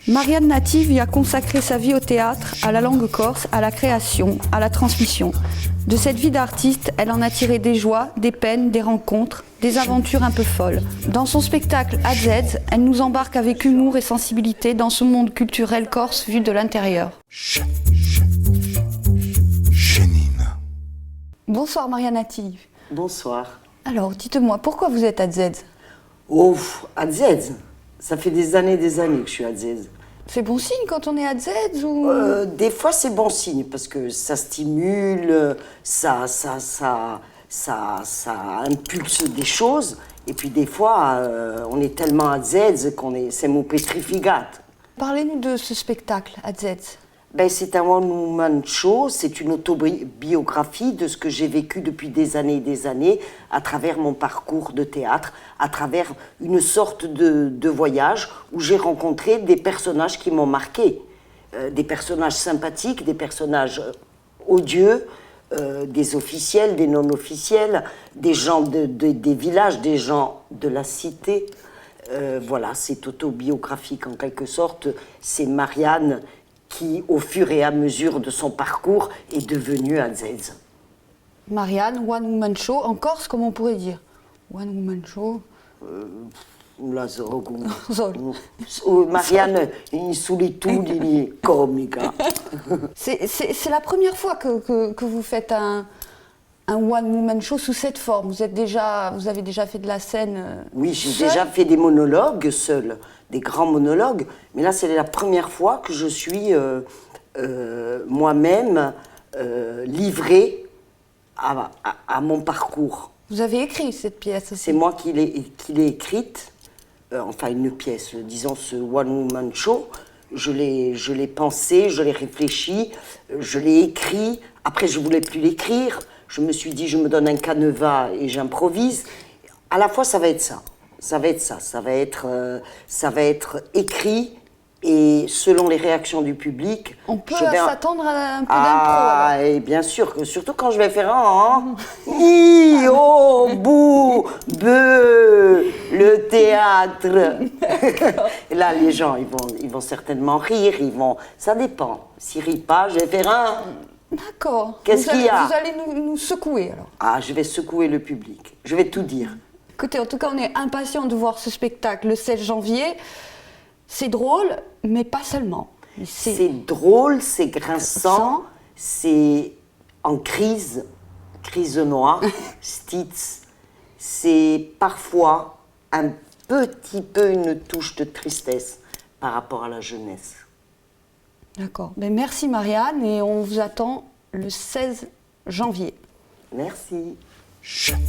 Marianne Native y a consacré sa vie au théâtre, à la langue corse, à la création, à la transmission. De cette vie d'artiste, elle en a tiré des joies, des peines, des rencontres, des aventures un peu folles. Dans son spectacle Adzez, elle nous embarque avec humour et sensibilité dans ce monde culturel corse vu de l'intérieur. Chénine. Bonsoir Marianne Native. Bonsoir. Alors, dites-moi, pourquoi vous êtes Adzez? Oh, Adzez. Ça fait des années que je suis Adzez. C'est bon signe quand on est Adzez ou... Des fois, c'est bon signe parce que ça stimule, ça impulse des choses. Et puis des fois, on est tellement Adzez c'est mon pétrifigat. Parlez-nous de ce spectacle, Adzez. Ben, c'est un one-woman show, c'est une autobiographie de ce que j'ai vécu depuis des années à travers mon parcours de théâtre, à travers une sorte de voyage où j'ai rencontré des personnages qui m'ont marqué. Des personnages sympathiques, des personnages odieux, des officiels, des non-officiels, des gens des villages, des gens de la cité. Voilà, c'est autobiographique en quelque sorte. C'est Marianne qui, au fur et à mesure de son parcours, est devenue Adzez. Marianne, One Woman Show, en Corse, comme on pourrait dire. One Woman Show. Marianne, in solitudine comica. C'est la première fois que vous faites un One Woman Show sous cette forme. Vous avez déjà fait de la scène Oui, j'ai seule. déjà fait des monologues seuls, des grands monologues, mais là c'est la première fois que je suis moi-même livrée à mon parcours. Vous avez écrit cette pièce aussi. C'est moi qui l'ai écrite, enfin une pièce, disons ce One Woman Show. Je l'ai pensé, je l'ai réfléchi, je l'ai écrit. Après, je ne voulais plus l'écrire. Je me suis dit, je me donne un canevas et j'improvise. À la fois, ça va être ça. Ça va être écrit et selon les réactions du public. On peut s'attendre à un peu d'impro. Et bien sûr, surtout quand je vais faire un i, oh, bou, be, le théâtre. Et là, les gens, ils vont certainement rire, ça dépend. S'ils rient pas, je vais faire un. D'accord. Qu'est-ce qu'il y a? Vous allez nous secouer alors. Ah, je vais secouer le public. Je vais tout dire. Écoutez, en tout cas, on est impatients de voir ce spectacle le 16 janvier. C'est drôle, mais pas seulement. C'est drôle, c'est grinçant, c'est en crise noire, Stitz. C'est parfois un petit peu une touche de tristesse par rapport à la jeunesse. D'accord. Ben, merci Marianne et on vous attend le 16 janvier. Merci. Chénine.